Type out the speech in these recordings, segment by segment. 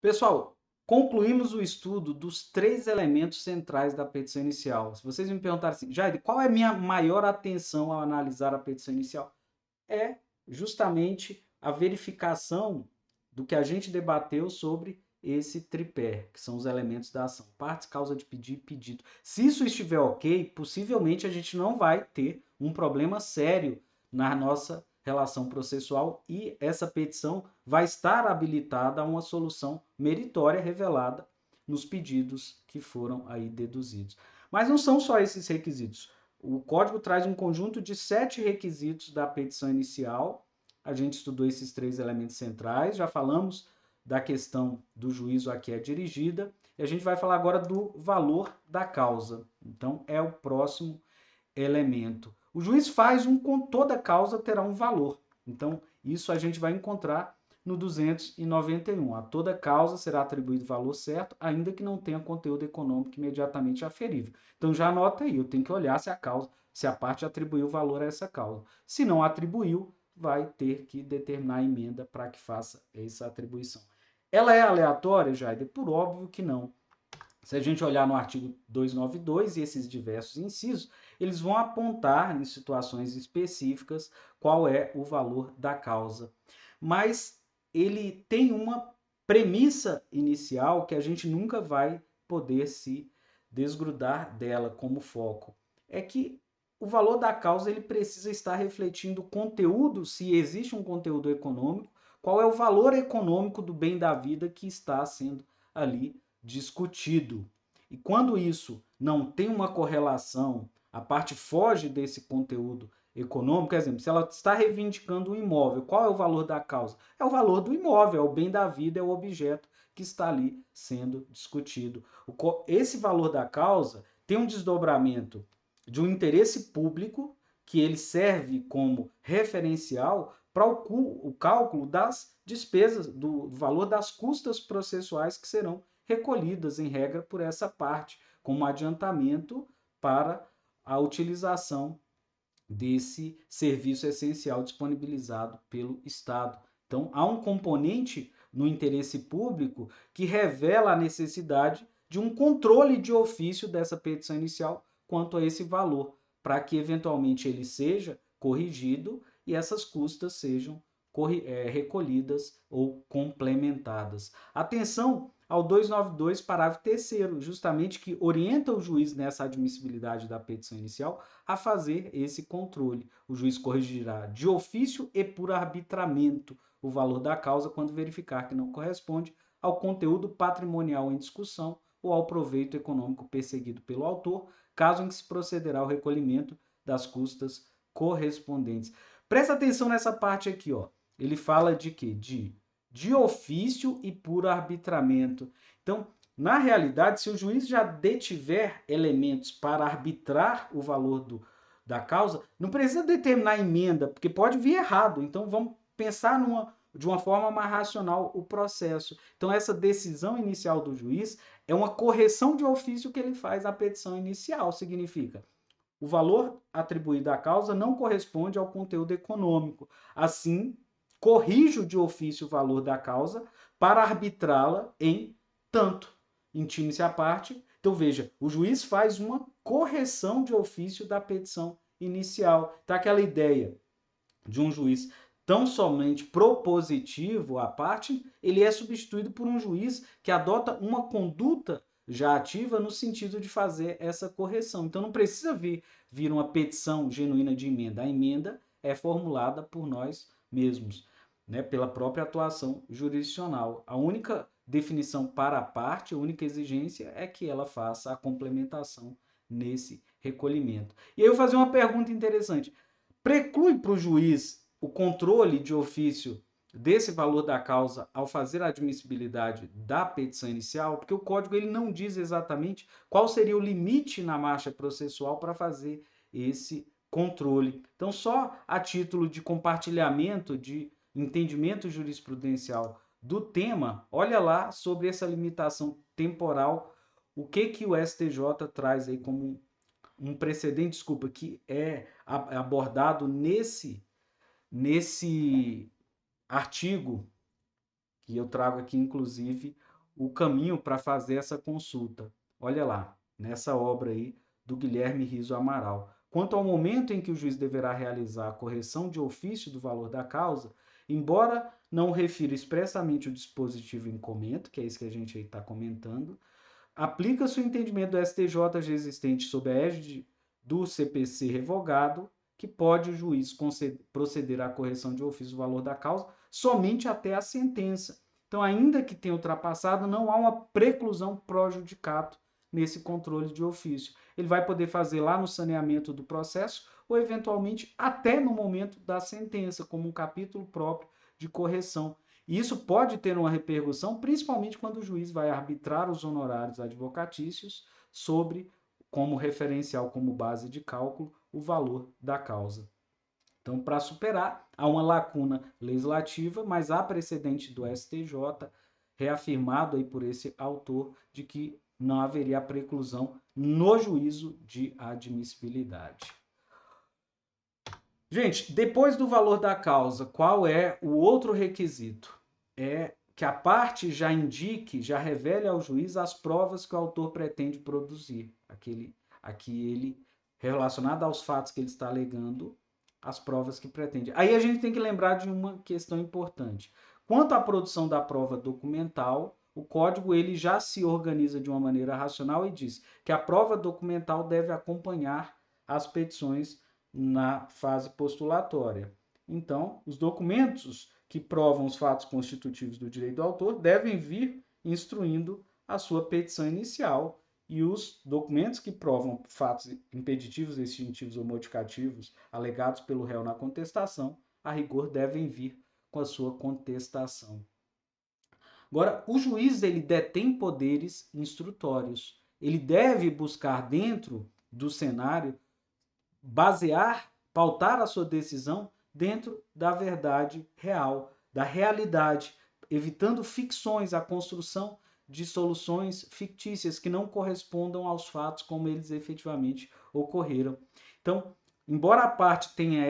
Pessoal, concluímos o estudo dos três elementos centrais da petição inicial. Se vocês me perguntarem assim, Jair, qual é a minha maior atenção ao analisar a petição inicial? É justamente a verificação do que a gente debateu sobre esse tripé, que são os elementos da ação: partes, causa de pedir e pedido. Se isso estiver ok, possivelmente a gente não vai ter um problema sério na nossa relação processual e essa petição vai estar habilitada a uma solução meritória revelada nos pedidos que foram aí deduzidos. Mas não são só esses requisitos. O código traz um conjunto de 7 requisitos da petição inicial. A gente estudou esses três elementos centrais, já falamos da questão do juízo a que é dirigida, e a gente vai falar agora do valor da causa. Então, é o próximo elemento. O juiz faz toda causa terá um valor. Então, isso a gente vai encontrar no 291. A toda causa será atribuído valor certo, ainda que não tenha conteúdo econômico imediatamente aferível. Então já anota aí, eu tenho que olhar se a parte atribuiu valor a essa causa. Se não atribuiu, vai ter que determinar a emenda para que faça essa atribuição. Ela é aleatória, Jair? Por óbvio que não. Se a gente olhar no artigo 292 e esses diversos incisos, eles vão apontar em situações específicas qual é o valor da causa. Mas ele tem uma premissa inicial que a gente nunca vai poder se desgrudar dela como foco. É que o valor da causa ele precisa estar refletindo o conteúdo, se existe um conteúdo econômico, qual é o valor econômico do bem da vida que está sendo ali discutido. E quando isso não tem uma correlação, a parte foge desse conteúdo econômico, por exemplo, se ela está reivindicando um imóvel, qual é o valor da causa? É o valor do imóvel, é o bem da vida, é o objeto que está ali sendo discutido. Esse valor da causa tem um desdobramento de um interesse público que ele serve como referencial para o cálculo das despesas, do valor das custas processuais que serão recolhidas, em regra, por essa parte, como adiantamento para a utilização desse serviço essencial disponibilizado pelo Estado. Então, há um componente no interesse público que revela a necessidade de um controle de ofício dessa petição inicial quanto a esse valor, para que eventualmente ele seja corrigido e essas custas sejam recolhidas ou complementadas. Atenção ao 292, parágrafo 3º, justamente que orienta o juiz nessa admissibilidade da petição inicial a fazer esse controle. O juiz corrigirá de ofício e por arbitramento o valor da causa quando verificar que não corresponde ao conteúdo patrimonial em discussão ou ao proveito econômico perseguido pelo autor, caso em que se procederá ao recolhimento das custas correspondentes. Presta atenção nessa parte aqui, ó. Ele fala de quê? De ofício e por arbitramento. Então, na realidade, se o juiz já detiver elementos para arbitrar o valor da causa, não precisa determinar a emenda, porque pode vir errado. Então, vamos pensar de uma forma mais racional o processo. Então, essa decisão inicial do juiz é uma correção de ofício que ele faz à petição inicial. Significa, o valor atribuído à causa não corresponde ao conteúdo econômico. Assim, corrijo de ofício o valor da causa para arbitrá-la em tanto. Intime-se à parte. Então, veja, o juiz faz uma correção de ofício da petição inicial. Tá aquela ideia de um juiz tão somente propositivo à parte, ele é substituído por um juiz que adota uma conduta já ativa no sentido de fazer essa correção. Então não precisa vir uma petição genuína de emenda. A emenda é formulada por nós mesmos, né, pela própria atuação jurisdicional. A única definição para a parte, a única exigência é que ela faça a complementação nesse recolhimento. E aí eu vou fazer uma pergunta interessante. Preclui para o juiz o controle de ofício desse valor da causa ao fazer a admissibilidade da petição inicial, porque o código ele não diz exatamente qual seria o limite na marcha processual para fazer esse controle. Então, só a título de compartilhamento de entendimento jurisprudencial do tema, olha lá sobre essa limitação temporal, o que o STJ traz aí como um precedente, desculpa, que é abordado nesse artigo, que eu trago aqui, inclusive, o caminho para fazer essa consulta. Olha lá, nessa obra aí do Guilherme Riso Amaral. Quanto ao momento em que o juiz deverá realizar a correção de ofício do valor da causa, embora não refira expressamente o dispositivo em comento, que é isso que a gente aí está comentando, aplica-se o entendimento do STJ existente sob a égide do CPC revogado, que pode o juiz proceder à correção de ofício do valor da causa somente até a sentença. Então, ainda que tenha ultrapassado, não há uma preclusão pró judicato nesse controle de ofício. Ele vai poder fazer lá no saneamento do processo ou, eventualmente, até no momento da sentença, como um capítulo próprio de correção. E isso pode ter uma repercussão, principalmente quando o juiz vai arbitrar os honorários advocatícios sobre, como referencial, como base de cálculo, o valor da causa. Então, para superar, há uma lacuna legislativa, mas há precedente do STJ, reafirmado aí por esse autor, de que não haveria preclusão no juízo de admissibilidade. Gente, depois do valor da causa, qual é o outro requisito? É que a parte já indique, já revele ao juiz as provas que o autor pretende produzir. Aquele relacionado aos fatos que ele está alegando, as provas que pretende. Aí a gente tem que lembrar de uma questão importante. Quanto à produção da prova documental, o código ele já se organiza de uma maneira racional e diz que a prova documental deve acompanhar as petições na fase postulatória. Então, os documentos que provam os fatos constitutivos do direito do autor devem vir instruindo a sua petição inicial, e os documentos que provam fatos impeditivos, extintivos ou modificativos alegados pelo réu na contestação, a rigor devem vir com a sua contestação. Agora, o juiz ele detém poderes instrutórios. Ele deve buscar dentro do cenário pautar a sua decisão dentro da verdade real, da realidade, evitando ficções, a construção de soluções fictícias que não correspondam aos fatos como eles efetivamente ocorreram. Então, embora a parte tenha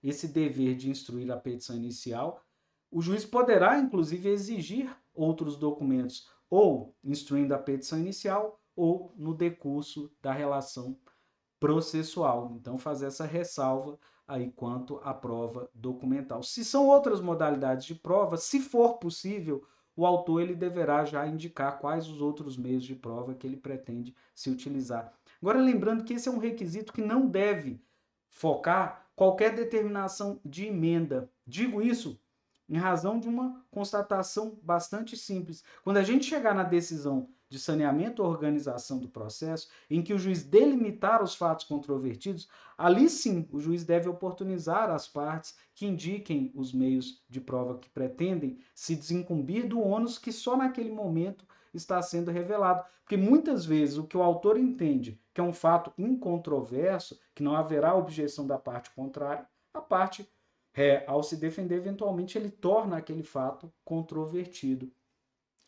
esse dever de instruir a petição inicial, o juiz poderá, inclusive, exigir outros documentos, ou instruindo a petição inicial, ou no decurso da relação processual. Então, fazer essa ressalva aí quanto à prova documental. Se são outras modalidades de prova, se for possível, o autor ele deverá já indicar quais os outros meios de prova que ele pretende se utilizar. Agora, lembrando que esse é um requisito que não deve focar qualquer determinação de emenda. Digo isso em razão de uma constatação bastante simples. Quando a gente chegar na decisão de saneamento ou organização do processo, em que o juiz delimitar os fatos controvertidos, ali sim o juiz deve oportunizar as partes que indiquem os meios de prova que pretendem se desincumbir do ônus que só naquele momento está sendo revelado. Porque muitas vezes o que o autor entende que é um fato incontroverso, que não haverá objeção da parte contrária, a parte ao se defender, eventualmente ele torna aquele fato controvertido.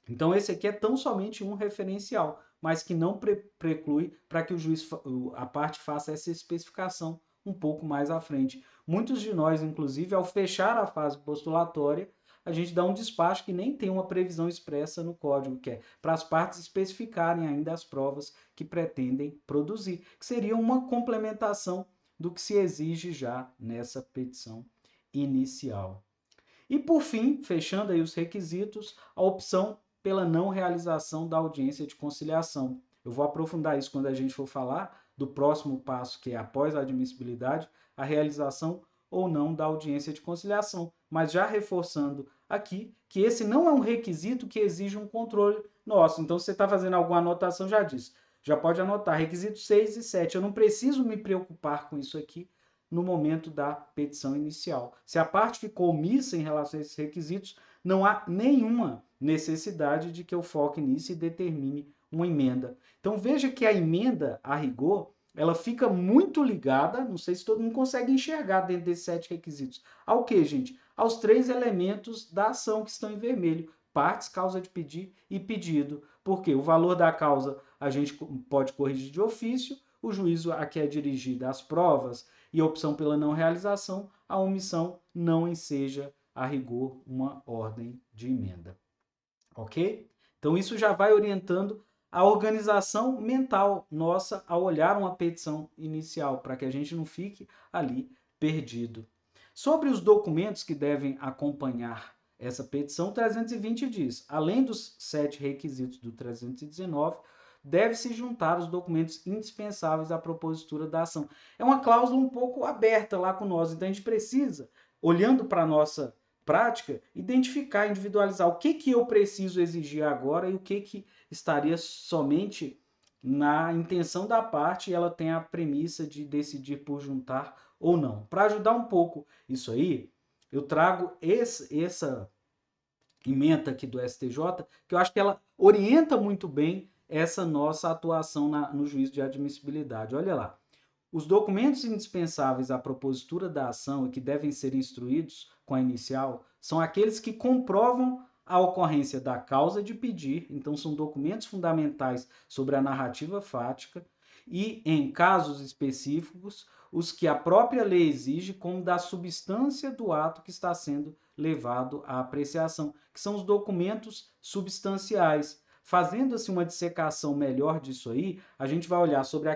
Então, esse aqui é tão somente um referencial, mas que não preclui para que o juiz, a parte faça essa especificação um pouco mais à frente. Muitos de nós, inclusive, ao fechar a fase postulatória, a gente dá um despacho que nem tem uma previsão expressa no código, que é para as partes especificarem ainda as provas que pretendem produzir, que seria uma complementação do que se exige já nessa petição inicial. E por fim, fechando aí os requisitos, a opção pela não realização da audiência de conciliação. Eu vou aprofundar isso quando a gente for falar do próximo passo, que é após a admissibilidade, a realização ou não da audiência de conciliação. Mas já reforçando aqui que esse não é um requisito que exige um controle nosso. Então, se você está fazendo alguma anotação, já disse. Já pode anotar requisitos 6 e 7. Eu não preciso me preocupar com isso aqui no momento da petição inicial. Se a parte ficou omissa em relação a esses requisitos, não há nenhuma necessidade de que eu foque nisso e determine uma emenda. Então veja que a emenda, a rigor, ela fica muito ligada, não sei se todo mundo consegue enxergar dentro desses 7 requisitos. Ao que, gente? Aos 3 elementos da ação que estão em vermelho. Partes, causa de pedir e pedido. Porque o valor da causa a gente pode corrigir de ofício, o juízo a que é dirigida as provas e a opção pela não realização, a omissão não enseja a rigor uma ordem de emenda. Ok? Então, isso já vai orientando a organização mental nossa ao olhar uma petição inicial, para que a gente não fique ali perdido. Sobre os documentos que devem acompanhar essa petição, 320 diz: além dos 7 requisitos do 319, deve-se juntar os documentos indispensáveis à propositura da ação. É uma cláusula um pouco aberta lá com nós, então a gente precisa, olhando para a nossa prática, identificar, individualizar o que eu preciso exigir agora e o que estaria somente na intenção da parte e ela tem a premissa de decidir por juntar ou não. Para ajudar um pouco isso aí, eu trago essa ementa aqui do STJ, que eu acho que ela orienta muito bem essa nossa atuação no juízo de admissibilidade. Olha lá. Os documentos indispensáveis à propositura da ação e que devem ser instruídos com a inicial são aqueles que comprovam a ocorrência da causa de pedir, então são documentos fundamentais sobre a narrativa fática, e, em casos específicos, os que a própria lei exige, como da substância do ato que está sendo levado à apreciação, que são os documentos substanciais. Fazendo assim uma dissecação melhor disso aí, a gente vai olhar sobre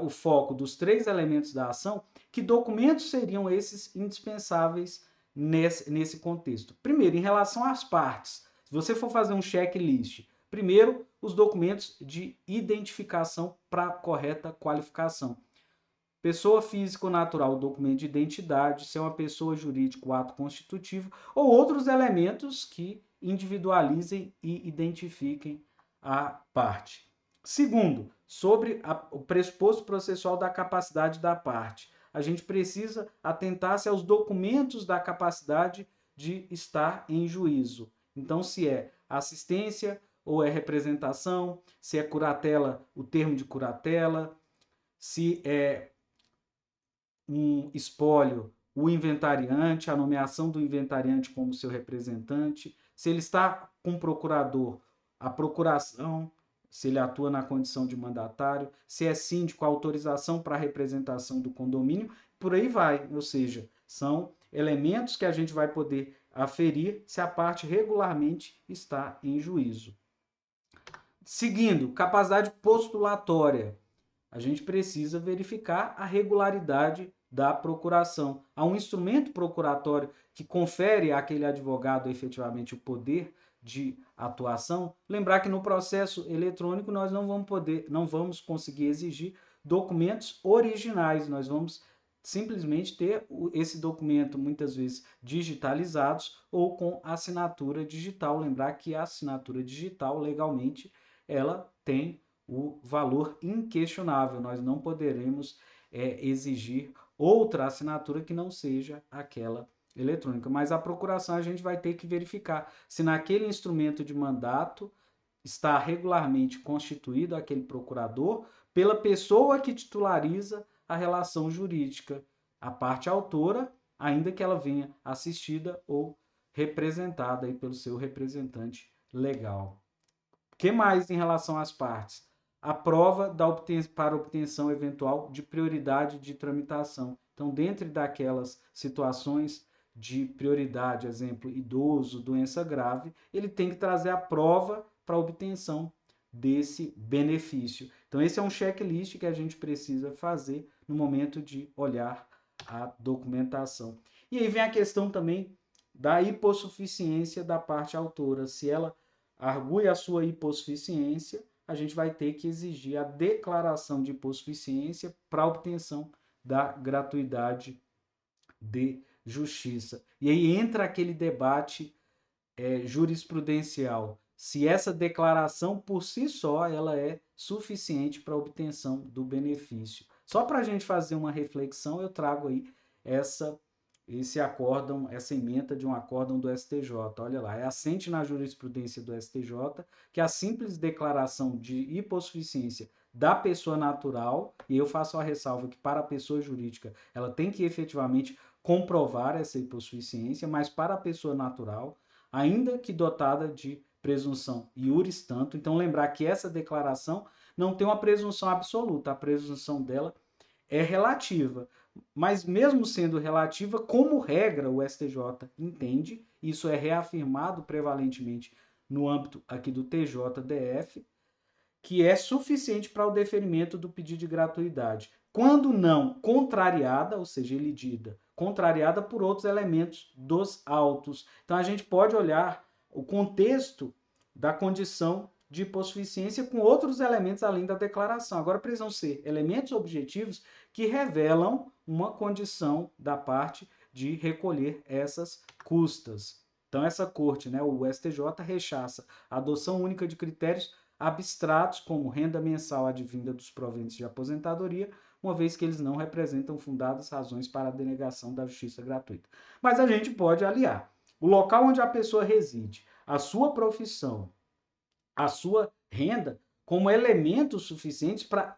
o foco dos 3 elementos da ação, que documentos seriam esses indispensáveis nesse contexto? Primeiro, em relação às partes, se você for fazer um checklist, primeiro, os documentos de identificação para correta qualificação. Pessoa física ou natural, o documento de identidade, se é uma pessoa jurídica, o ato constitutivo, ou outros elementos que individualizem e identifiquem a parte. Segundo, sobre o pressuposto processual da capacidade da parte. A gente precisa atentar-se aos documentos da capacidade de estar em juízo. Então, se é assistência ou é representação, se é curatela, o termo de curatela, se é um espólio, o inventariante, a nomeação do inventariante como seu representante, se ele está com o procurador, a procuração, se ele atua na condição de mandatário, se é síndico, a autorização para a representação do condomínio, por aí vai. Ou seja, são elementos que a gente vai poder aferir se a parte regularmente está em juízo. Seguindo, capacidade postulatória. A gente precisa verificar a regularidade da procuração. Há um instrumento procuratório que confere àquele advogado efetivamente o poder de atuação. Lembrar que no processo eletrônico nós não vamos conseguir exigir documentos originais, nós vamos simplesmente ter esse documento muitas vezes digitalizados ou com assinatura digital. Lembrar que a assinatura digital legalmente ela tem o valor inquestionável. Nós não poderemos exigir outra assinatura que não seja aquela eletrônica. Mas a procuração a gente vai ter que verificar se naquele instrumento de mandato está regularmente constituído aquele procurador pela pessoa que titulariza a relação jurídica, a parte autora, ainda que ela venha assistida ou representada aí pelo seu representante legal. O que mais em relação às partes? A prova para obtenção eventual de prioridade de tramitação. Então, dentro daquelas situações de prioridade, exemplo, idoso, doença grave, ele tem que trazer a prova para obtenção desse benefício. Então, esse é um checklist que a gente precisa fazer no momento de olhar a documentação. E aí vem a questão também da hipossuficiência da parte autora. Se ela argue a sua hipossuficiência, a gente vai ter que exigir a declaração de hipossuficiência para a obtenção da gratuidade de justiça. E aí entra aquele debate jurisprudencial. Se essa declaração por si só ela é suficiente para a obtenção do benefício. Só para a gente fazer uma reflexão, eu trago aí esse acórdão, essa ementa de um acórdão do STJ. Olha lá, é assente na jurisprudência do STJ que a simples declaração de hipossuficiência da pessoa natural, e eu faço a ressalva que para a pessoa jurídica ela tem que efetivamente comprovar essa hipossuficiência, mas para a pessoa natural, ainda que dotada de presunção iuris tanto, então lembrar que essa declaração não tem uma presunção absoluta, a presunção dela é relativa. Mas mesmo sendo relativa, como regra, o STJ entende, isso é reafirmado prevalentemente no âmbito aqui do TJDF, que é suficiente para o deferimento do pedido de gratuidade. Quando não contrariada, ou seja, elidida, contrariada por outros elementos dos autos. Então a gente pode olhar o contexto da condição de hipossuficiência com outros elementos além da declaração. Agora precisam ser elementos objetivos que revelam uma condição da parte de recolher essas custas. Então essa corte, né, o STJ, rechaça a adoção única de critérios abstratos como renda mensal advinda dos proventos de aposentadoria, uma vez que eles não representam fundadas razões para a denegação da justiça gratuita. Mas a gente pode aliar o local onde a pessoa reside, a sua profissão, a sua renda, como elementos suficientes para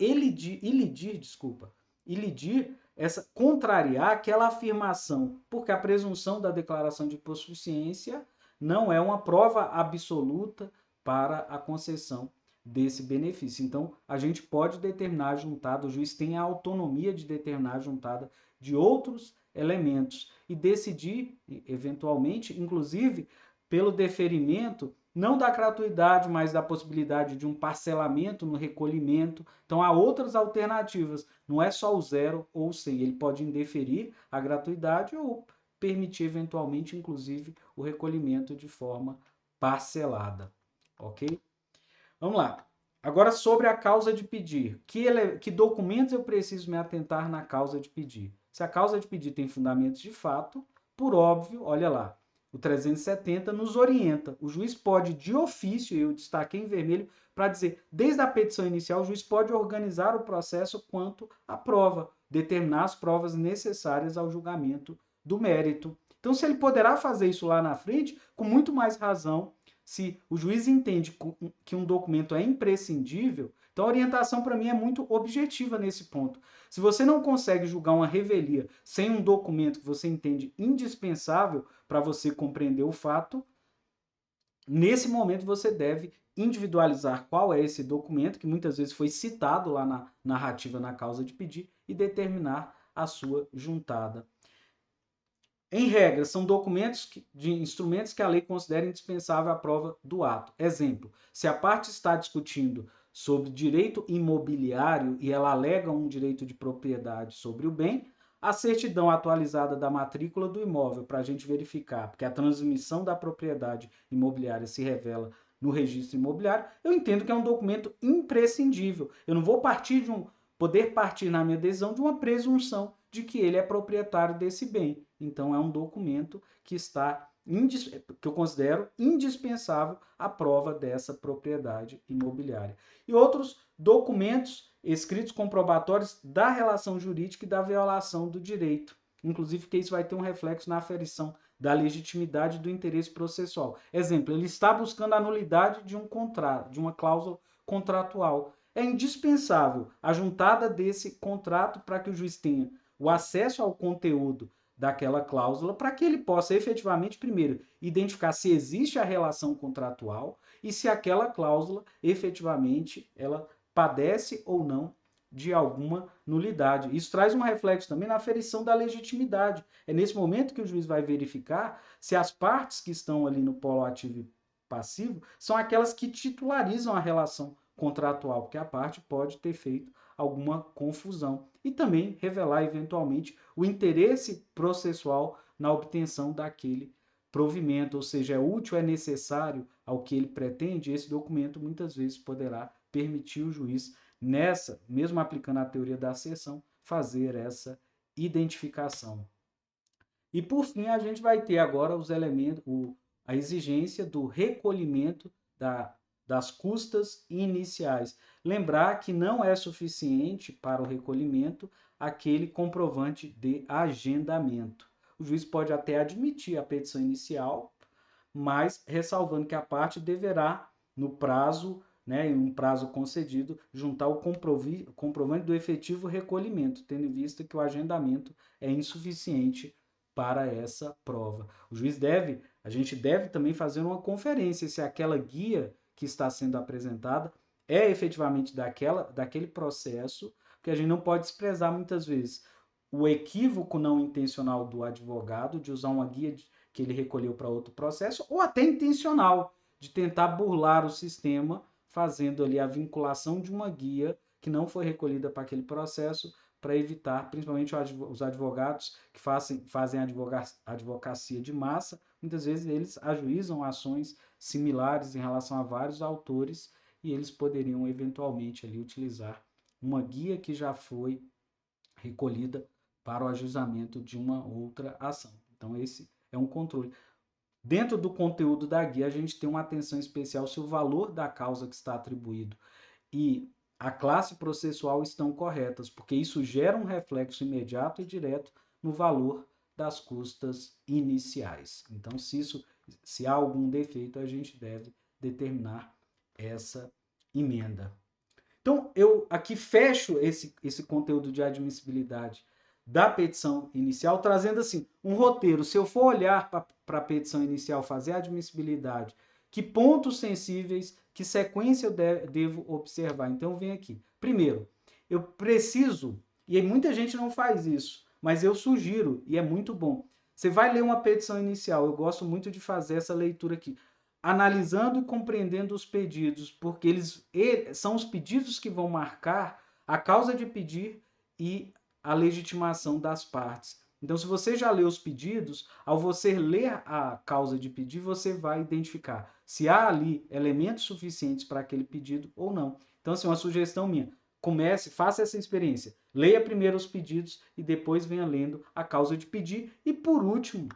contrariar aquela afirmação, porque a presunção da declaração de hipossuficiência não é uma prova absoluta para a concessão desse benefício. Então, a gente pode determinar a juntada, o juiz tem a autonomia de determinar a juntada de outros elementos e decidir, eventualmente, inclusive, pelo deferimento não da gratuidade, mas da possibilidade de um parcelamento no recolhimento. Então, há outras alternativas. Não é só o 0 ou o 100. Ele pode indeferir a gratuidade ou permitir, eventualmente, inclusive, o recolhimento de forma parcelada. Ok? Vamos lá. Agora, sobre a causa de pedir. Que documentos eu preciso me atentar na causa de pedir? Se a causa de pedir tem fundamentos de fato, por óbvio, olha lá, o 370 nos orienta. O juiz pode, de ofício, eu destaquei em vermelho, para dizer, desde a petição inicial, o juiz pode organizar o processo quanto à prova, determinar as provas necessárias ao julgamento do mérito. Então, se ele poderá fazer isso lá na frente, com muito mais razão, se o juiz entende que um documento é imprescindível, então a orientação para mim é muito objetiva nesse ponto. Se você não consegue julgar uma revelia sem um documento que você entende indispensável para você compreender o fato, nesse momento você deve individualizar qual é esse documento, que muitas vezes foi citado lá na narrativa na causa de pedir, e determinar a sua juntada. Em regra, são documentos de instrumentos que a lei considera indispensável à prova do ato. Exemplo, se a parte está discutindo sobre direito imobiliário e ela alega um direito de propriedade sobre o bem, a certidão atualizada da matrícula do imóvel para a gente verificar, porque a transmissão da propriedade imobiliária se revela no registro imobiliário, eu entendo que é um documento imprescindível. Eu não vou poder partir na minha decisão de uma presunção de que ele é proprietário desse bem. Então é um documento que eu considero indispensável à prova dessa propriedade imobiliária. E outros documentos escritos comprobatórios da relação jurídica e da violação do direito. Inclusive que isso vai ter um reflexo na aferição da legitimidade do interesse processual. Exemplo, ele está buscando a nulidade de um contrato, de uma cláusula contratual. É indispensável a juntada desse contrato para que o juiz tenha o acesso ao conteúdo daquela cláusula para que ele possa efetivamente, primeiro, identificar se existe a relação contratual e se aquela cláusula efetivamente ela padece ou não de alguma nulidade. Isso traz um reflexo também na aferição da legitimidade. É nesse momento que o juiz vai verificar se as partes que estão ali no polo ativo e passivo são aquelas que titularizam a relação contratual, porque a parte pode ter feito alguma confusão e também revelar eventualmente o interesse processual na obtenção daquele provimento, ou seja, é útil, é necessário ao que ele pretende, esse documento muitas vezes poderá permitir o juiz, mesmo aplicando a teoria da acessão, fazer essa identificação. E por fim, a gente vai ter agora os elementos, a exigência do recolhimento das custas iniciais. Lembrar que não é suficiente para o recolhimento aquele comprovante de agendamento. O juiz pode até admitir a petição inicial, mas ressalvando que a parte deverá, no prazo, em um prazo concedido, juntar o comprovante do efetivo recolhimento, tendo em vista que o agendamento é insuficiente para essa prova. A gente deve também fazer uma conferência se aquela guia que está sendo apresentada é efetivamente daquele processo, porque a gente não pode desprezar muitas vezes o equívoco não intencional do advogado de usar uma guia que ele recolheu para outro processo, ou até intencional, de tentar burlar o sistema, fazendo ali a vinculação de uma guia que não foi recolhida para aquele processo, para evitar, principalmente os advogados que fazem advocacia de massa, muitas vezes eles ajuizam ações similares em relação a vários autores e eles poderiam eventualmente ali utilizar uma guia que já foi recolhida para o ajuizamento de uma outra ação. Então esse é um controle. Dentro do conteúdo da guia, a gente tem uma atenção especial se o valor da causa que está atribuído e a classe processual estão corretas, porque isso gera um reflexo imediato e direto no valor das custas iniciais. Então, se há algum defeito, a gente deve determinar essa emenda. Então, eu aqui fecho esse conteúdo de admissibilidade da petição inicial, trazendo assim um roteiro. Se eu for olhar para a petição inicial, fazer a admissibilidade, que pontos sensíveis, que sequência eu devo observar? Então, vem aqui. Primeiro, eu preciso, e muita gente não faz isso, mas eu sugiro, e é muito bom. Você vai ler uma petição inicial, eu gosto muito de fazer essa leitura aqui analisando e compreendendo os pedidos, porque eles são os pedidos que vão marcar a causa de pedir e a legitimação das partes. Então, se você já leu os pedidos, ao você ler a causa de pedir, você vai identificar se há ali elementos suficientes para aquele pedido ou não. Então, assim, uma sugestão minha, faça essa experiência. Leia primeiro os pedidos e depois venha lendo a causa de pedir. E por último,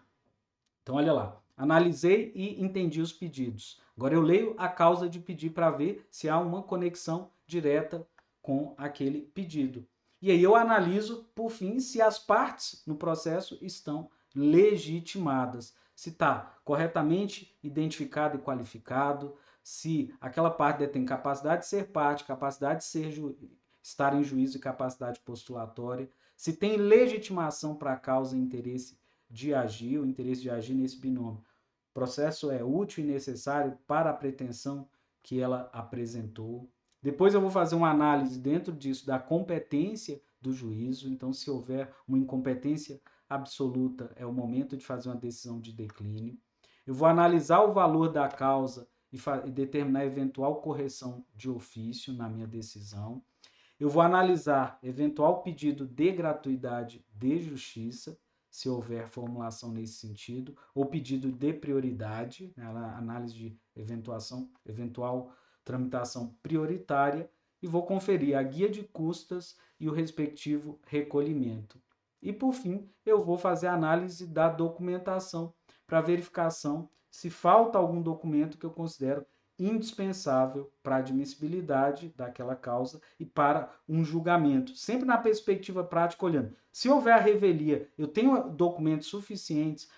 então olha lá, analisei e entendi os pedidos. Agora eu leio a causa de pedir para ver se há uma conexão direta com aquele pedido. E aí eu analiso, por fim, se as partes no processo estão legitimadas, se está corretamente identificado e qualificado, se aquela parte detém capacidade de ser parte, capacidade de estar em juízo e capacidade postulatória, se tem legitimação para a causa e interesse de agir, o interesse de agir nesse binômio. O processo é útil e necessário para a pretensão que ela apresentou. Depois eu vou fazer uma análise dentro disso da competência do juízo. Então, se houver uma incompetência absoluta, é o momento de fazer uma decisão de declínio. Eu vou analisar o valor da causa e determinar eventual correção de ofício na minha decisão. Eu vou analisar eventual pedido de gratuidade de justiça, se houver formulação nesse sentido, ou pedido de prioridade, né, análise de eventual tramitação prioritária, e vou conferir a guia de custas e o respectivo recolhimento. E, por fim, eu vou fazer a análise da documentação para verificação se falta algum documento que eu considero indispensável para a admissibilidade daquela causa e para um julgamento. Sempre na perspectiva prática, olhando. Se houver a revelia, eu tenho documentos suficientes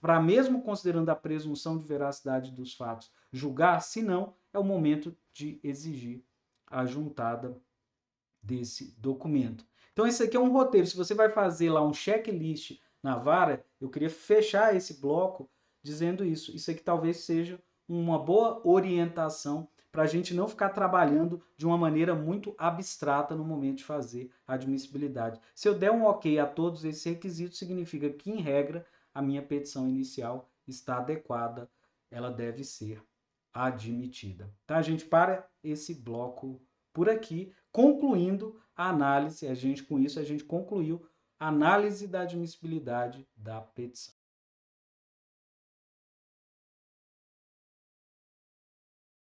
para, mesmo considerando a presunção de veracidade dos fatos, julgar? Se não, é o momento de exigir a juntada desse documento. Então, esse aqui é um roteiro. Se você vai fazer lá um checklist na vara, eu queria fechar esse bloco dizendo isso. Isso aqui talvez seja uma boa orientação para a gente não ficar trabalhando de uma maneira muito abstrata no momento de fazer a admissibilidade. Se eu der um ok a todos esses requisitos, significa que, em regra, a minha petição inicial está adequada, ela deve ser admitida. Tá, gente? Para esse bloco por aqui, concluindo a análise, com isso a gente concluiu a análise da admissibilidade da petição.